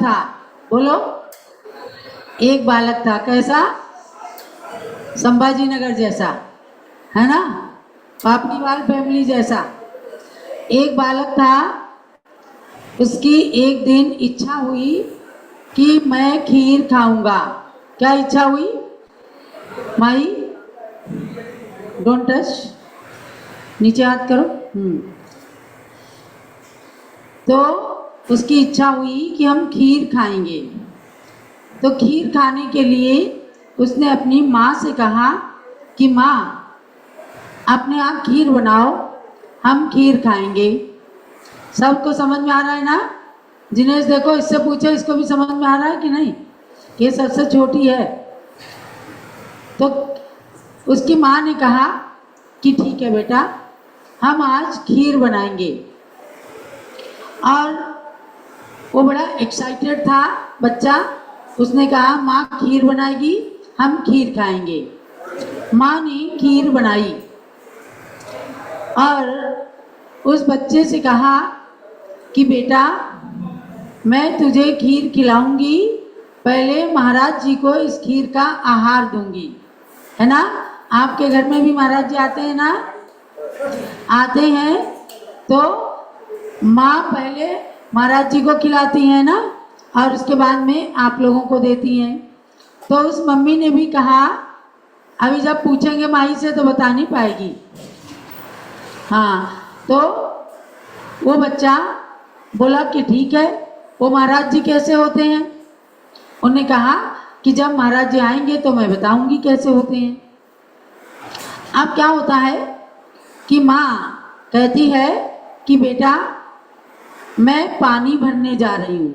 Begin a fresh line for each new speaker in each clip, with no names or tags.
था, बोलो। एक बालक था, कैसा? संभाजी नगर जैसा, है ना, पापड़ीवाल फैमिली जैसा। एक बालक था, उसकी एक दिन इच्छा हुई कि मैं खीर खाऊंगा। क्या इच्छा हुई? माई डोंट टच, नीचे हाथ करो। तो उसकी इच्छा हुई कि हम खीर खाएंगे। तो खीर खाने के लिए उसने अपनी माँ से कहा कि माँ, अपने आप खीर बनाओ, हम खीर खाएंगे। सबको समझ में आ रहा है ना? जिनेश देखो, इससे पूछो, इसको भी समझ में आ रहा है कि नहीं? ये सबसे छोटी है। तो उसकी माँ ने कहा कि ठीक है बेटा, हम आज खीर बनाएंगे। और वो बड़ा एक्साइटेड था बच्चा। उसने कहा माँ खीर बनाएगी, हम खीर खाएंगे। माँ ने खीर बनाई और उस बच्चे से कहा कि बेटा, मैं तुझे खीर खिलाऊंगी, पहले महाराज जी को इस खीर का आहार दूंगी, है ना? आपके घर में भी महाराज जी आते हैं ना? आते हैं तो माँ पहले महाराज जी को खिलाती हैं ना, और उसके बाद में आप लोगों को देती हैं। तो उस मम्मी ने भी कहा, अभी जब पूछेंगे माई से तो बता नहीं पाएगी। हाँ, तो वो बच्चा बोला कि ठीक है, वो महाराज जी कैसे होते हैं? उन्होंने कहा कि जब महाराज जी आएंगे तो मैं बताऊंगी कैसे होते हैं। अब क्या होता है कि माँ कहती है कि बेटा, मैं पानी भरने जा रही हूँ,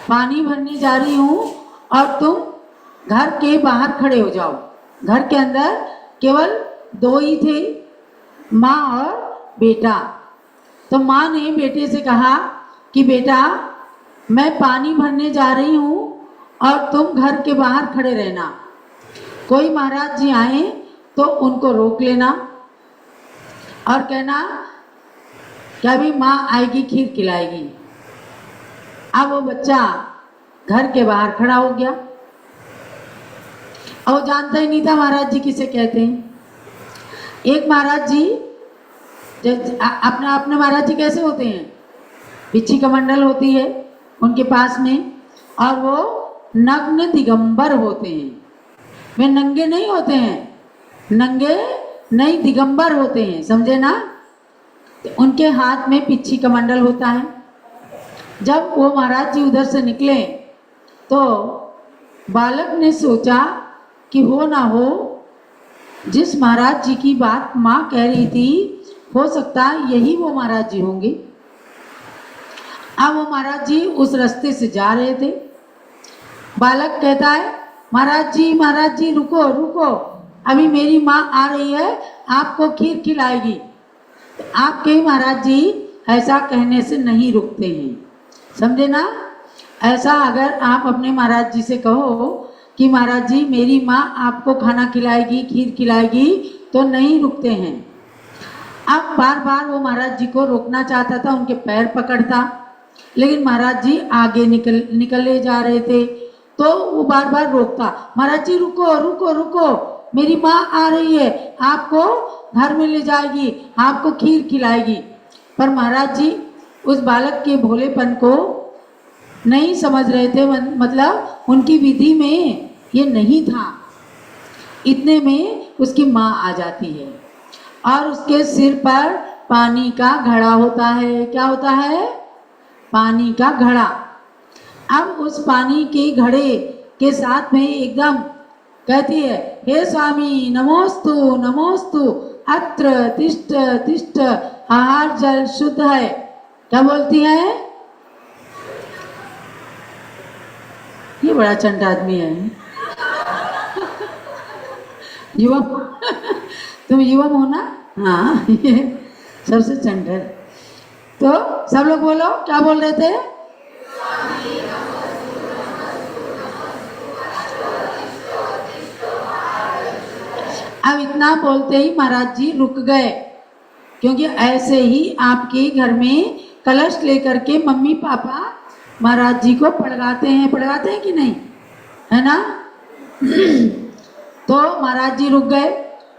पानी भरने जा रही हूँ और तुम घर के बाहर खड़े हो जाओ। घर के अंदर केवल दो ही थे, माँ और बेटा। तो माँ ने बेटे से कहा कि बेटा, मैं पानी भरने जा रही हूँ और तुम घर के बाहर खड़े रहना। कोई महाराज जी आए तो उनको रोक लेना और कहना कि अभी माँ आएगी, खीर खिलाएगी। अब वो बच्चा घर के बाहर खड़ा हो गया और वो जानता ही नहीं था महाराज जी किसे कहते हैं। एक महाराज जी, अपने महाराज जी कैसे होते हैं? बिच्छी कमंडल होती है उनके पास में, और वो नग्न दिगंबर होते हैं। वे नंगे नहीं होते हैं, नंगे नहीं दिगंबर होते हैं, समझे ना? तो उनके हाथ में पिच्छी कमंडल होता है। जब वो महाराज जी उधर से निकले तो बालक ने सोचा कि हो ना हो, जिस महाराज जी की बात माँ कह रही थी, हो सकता है यही वो महाराज जी होंगे। अब वो महाराज जी उस रास्ते से जा रहे थे। बालक कहता है, महाराज जी रुको रुको, अभी मेरी माँ आ रही है, आपको खीर खिलाएगी। तो आपके महाराज जी ऐसा कहने से नहीं रुकते हैं, समझे ना? ऐसा अगर आप अपने महाराज जी से कहो कि महाराज जी मेरी माँ आपको खाना खिलाएगी, खीर खिलाएगी, तो नहीं रुकते हैं। अब बार बार वो महाराज जी को रोकना चाहता था, उनके पैर पकड़ता, लेकिन महाराज जी आगे निकले जा रहे थे। तो वो बार बार रोकता, महाराज जी रुको रुको रुको, मेरी माँ आ रही है, आपको घर में ले जाएगी, आपको खीर खिलाएगी। पर महाराज जी उस बालक के भोलेपन को नहीं समझ रहे थे, मतलब उनकी विधि में ये नहीं था। इतने में उसकी माँ आ जाती है और उसके सिर पर पानी का घड़ा होता है। क्या होता है? पानी का घड़ा। अब उस पानी के घड़े के साथ में एकदम कहती है, हे स्वामी नमोस्तु नमोस्तु, अत्र तिष्ठ तिष्ठ, आहार जल शुद्ध है। क्या बोलती है? ये बड़ा चंट आदमी है। युवम तुम युवम हो ना? हाँ, ये सबसे चंट है। तो सब लोग बोलो, क्या बोल रहे थे? अब इतना बोलते ही महाराज जी रुक गए, क्योंकि ऐसे ही आपके घर में कलश लेकर के मम्मी पापा महाराज जी को पड़गाते हैं कि नहीं, है ना। तो महाराज जी रुक गए,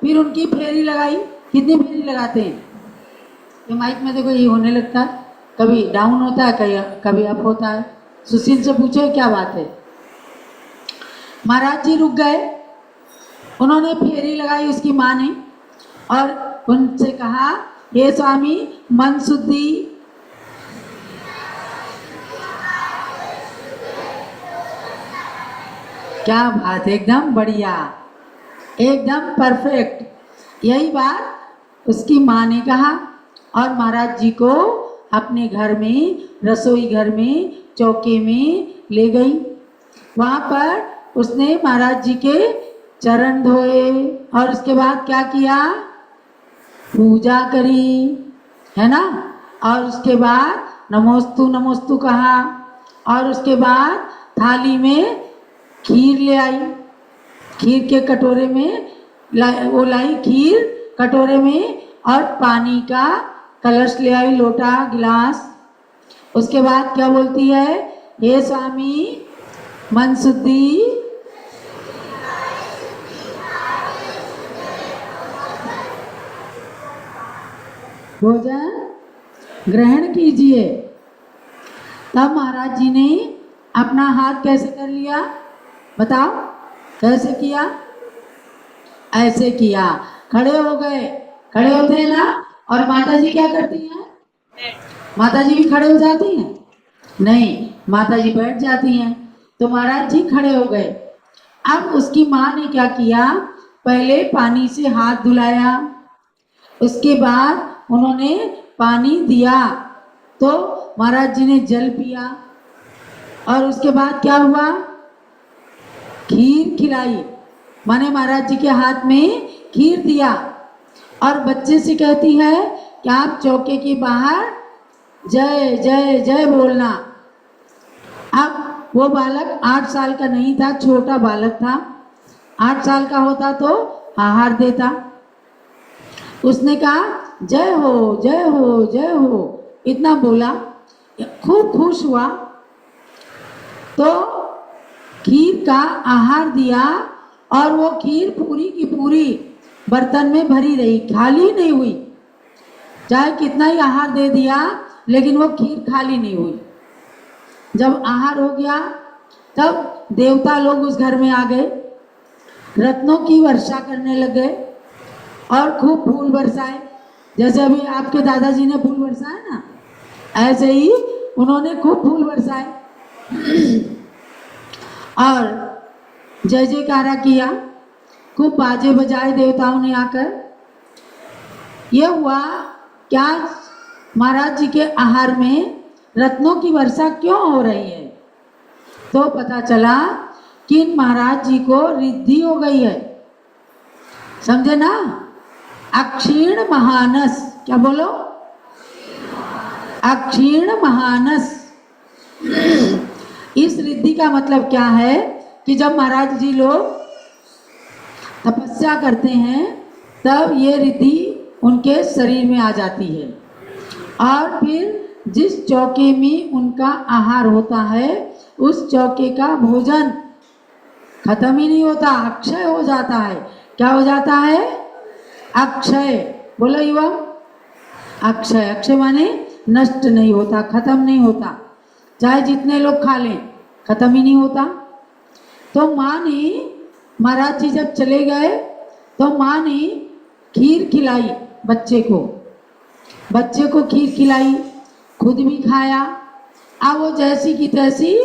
फिर उनकी फेरी लगाई। कितनी फेरी लगाते हैं? ये माइक में देखो ये होने लगता है, कभी डाउन होता है, कभी अप होता है। सुशील से पूछो क्या बात है। महाराज जी रुक गए, उन्होंने फेरी लगाई उसकी माँ ने, और उनसे कहा, हे स्वामी मन शुद्धि, क्या बात, एकदम बढ़िया, एकदम परफेक्ट। यही बात उसकी माँ ने कहा, और महाराज जी को अपने घर में, रसोई घर में, चौके में ले गई। वहाँ पर उसने महाराज जी के चरण धोए, और उसके बाद क्या किया? पूजा करी, है ना। और उसके बाद नमोस्तु नमोस्तु कहा, और उसके बाद थाली में खीर ले आई। खीर के कटोरे में वो लाई खीर कटोरे में, और पानी का कलश ले आई, लोटा गिलास। उसके बाद क्या बोलती है? हे स्वामी मन शुद्धि, भोजन ग्रहण कीजिए। तब महाराज जी ने अपना हाथ कैसे कर लिया? बताओ कैसे किया? ऐसे किया, खड़े हो गए, खड़े होते हैं ना। और माता जी क्या करती हैं? माता जी भी खड़े हो जाती हैं? नहीं, माता जी बैठ जाती हैं। तो महाराज जी खड़े हो गए। अब उसकी माँ ने क्या किया? पहले पानी से हाथ धुलाया, उसके बाद उन्होंने पानी दिया, तो महाराज जी ने जल पिया, और उसके बाद क्या हुआ? खीर खिलाई, माने महाराज जी के हाथ में खीर दिया। और बच्चे से कहती है कि आप चौके के बाहर जय जय जय बोलना। अब वो बालक 8 साल का नहीं था, छोटा बालक था। 8 साल का होता तो आहार देता। उसने कहा जय हो जय हो जय हो, इतना बोला, खूब खुश हुआ। तो खीर का आहार दिया, और वो खीर पूरी की पूरी बर्तन में भरी रही, खाली नहीं हुई। चाहे कितना ही आहार दे दिया, लेकिन वो खीर खाली नहीं हुई। जब आहार हो गया, तब देवता लोग उस घर में आ गए, रत्नों की वर्षा करने लगे, और खूब फूल बरसाए। जैसे अभी आपके दादाजी ने फूल बरसाए ना, ऐसे ही उन्होंने खूब फूल बरसाए, और जय जयकारा किया, खूब बाजे बजाए देवताओं ने आकर। यह हुआ क्या? महाराज जी के आहार में रत्नों की वर्षा क्यों हो रही है? तो पता चला कि महाराज जी को रिद्धि हो गई है। समझे ना? अक्षीण महानस, क्या बोलो? अक्षीण महानस। इस रिद्धि का मतलब क्या है कि जब महाराज जी लोग तपस्या करते हैं, तब ये रिद्धि उनके शरीर में आ जाती है, और फिर जिस चौके में उनका आहार होता है, उस चौके का भोजन खत्म ही नहीं होता, अक्षय हो जाता है। क्या हो जाता है? अक्षय। बोलो युवा, अक्षय। अक्षय माने नष्ट नहीं होता, खत्म नहीं होता, चाहे जितने लोग खा लें, खत्म ही नहीं होता। तो माँ ने, महाराज जी जब चले गए, तो माँ ने खीर खिलाई बच्चे को खीर खिलाई, खुद भी खाया। अब वो जैसी की तैसी,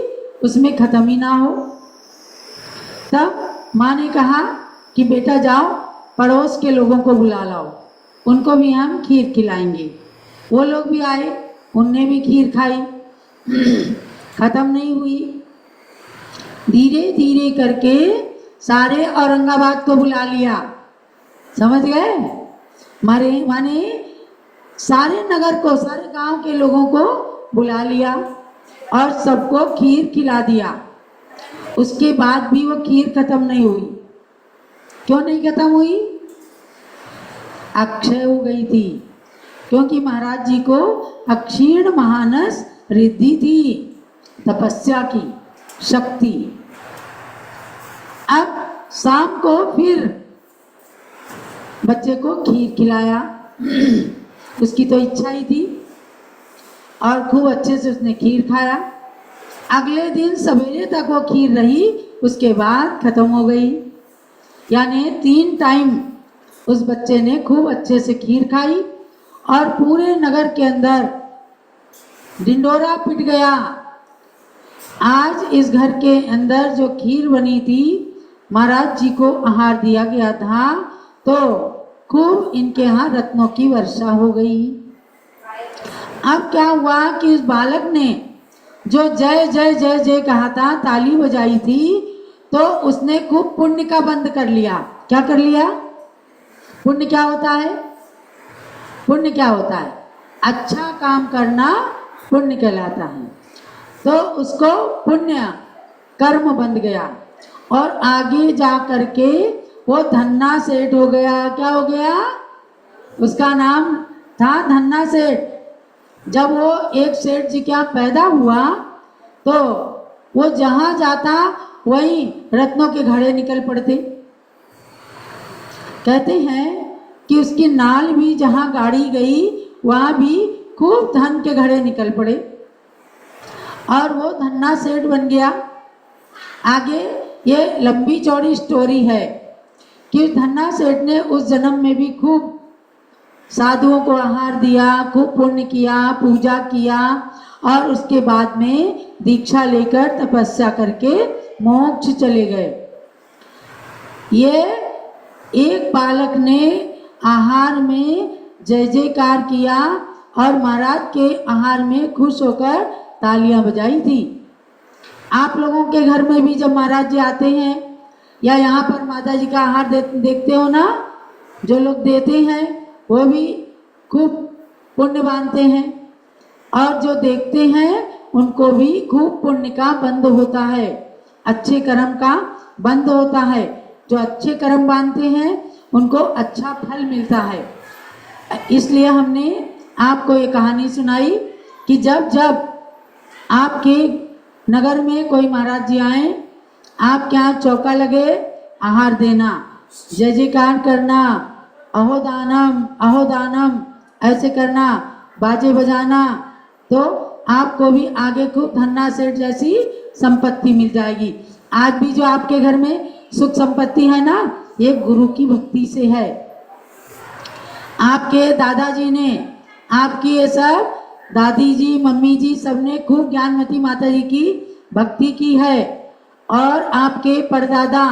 उसमें खत्म ही ना हो। तब माँ ने कहा कि बेटा जाओ, पड़ोस के लोगों को बुला लाओ, उनको भी हम खीर खिलाएंगे। वो लोग भी आए, उनने भी खीर खाई, खत्म नहीं हुई। धीरे धीरे करके सारे औरंगाबाद को बुला लिया। समझ गए? माने सारे नगर को, सारे गांव के लोगों को बुला लिया, और सबको खीर खिला दिया। उसके बाद भी वो खीर खत्म नहीं हुई। क्यों नहीं खत्म हुई? अक्षय हो गई थी, क्योंकि महाराज जी को अक्षीण महानस रिद्धि थी। तपस्या की शक्ति। अब शाम को फिर बच्चे को खीर खिलाया, उसकी तो इच्छा ही थी, और खूब अच्छे से उसने खीर खाया। अगले दिन सवेरे तक वो खीर रही, उसके बाद खत्म हो गई। यानी 3 टाइम उस बच्चे ने खूब अच्छे से खीर खाई और पूरे नगर के अंदर ढिंढोरा पिट गया। आज इस घर के अंदर जो खीर बनी थी, महाराज जी को आहार दिया गया था, तो खूब इनके यहाँ रत्नों की वर्षा हो गई। अब क्या हुआ कि उस बालक ने जो जय जय जय जय कहा था, ताली बजाई थी, तो उसने खूब पुण्य का बंद कर लिया। क्या कर लिया? पुण्य क्या होता है? पुण्य क्या होता है? अच्छा काम करना पुण्य कहलाता है। तो उसको पुण्य कर्म बंध गया और आगे जा करके वो धन्ना सेठ हो गया। क्या हो गया? उसका नाम था धन्ना सेठ। जब वो एक सेठ जी क्या पैदा हुआ, तो वो जहाँ जाता वहीं रत्नों के घड़े निकल पड़ते। कहते हैं कि उसकी नाल भी जहाँ गाड़ी गई, वहाँ भी खूब धन के घड़े निकल पड़े और वो धन्ना सेठ बन गया। आगे ये लंबी चौड़ी स्टोरी है कि धन्ना सेठ ने उस जन्म में भी खूब साधुओं को आहार दिया, खूब पुण्य किया, पूजा किया, और उसके बाद में दीक्षा लेकर तपस्या करके मोक्ष चले गए। ये एक बालक ने आहार में जय जयकार किया और महाराज के आहार में खुश होकर तालियां बजाई थी। आप लोगों के घर में भी जब महाराज जी आते हैं या यहाँ पर माता जी का आहार देखते हो ना, जो लोग देते हैं वो भी खूब पुण्य बांधते हैं, और जो देखते हैं उनको भी खूब पुण्य का बंद होता है, अच्छे कर्म का बंद होता है। जो अच्छे कर्म बांधते हैं उनको अच्छा फल मिलता है। इसलिए हमने आपको ये कहानी सुनाई कि जब जब आपके नगर में कोई महाराज जी आए, आप क्या चौका लगे, आहार देना, जय जयकार करना, अहो दानम ऐसे करना, बाजे बजाना, तो आपको भी आगे खूब धन्ना सेठ जैसी संपत्ति मिल जाएगी। आज भी जो आपके घर में सुख संपत्ति है ना, ये गुरु की भक्ति से है। आपके दादाजी ने, आपकी ये सब दादी जी, मम्मी जी, सबने खूब ज्ञानमती माता जी की भक्ति की है, और आपके परदादा,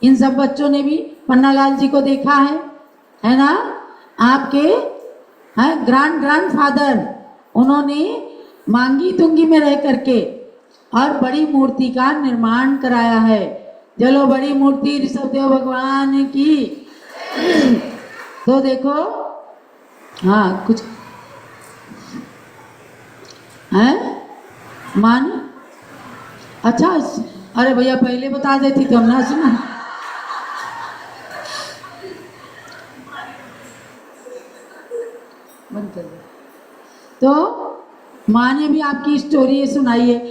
इन सब बच्चों ने भी पन्नालाल जी को देखा है ना। आपके ग्रैंड फादर, उन्होंने मांगी तुंगी में रह करके और बड़ी मूर्ति का निर्माण कराया है। चलो बड़ी मूर्ति ऋषभदेव भगवान की। तो देखो, हाँ कुछ है मान, अच्छा, अरे भैया पहले बता देती तो हम ना सुना। बंद कर दो। तो माँ ने भी आपकी स्टोरी सुनाई है।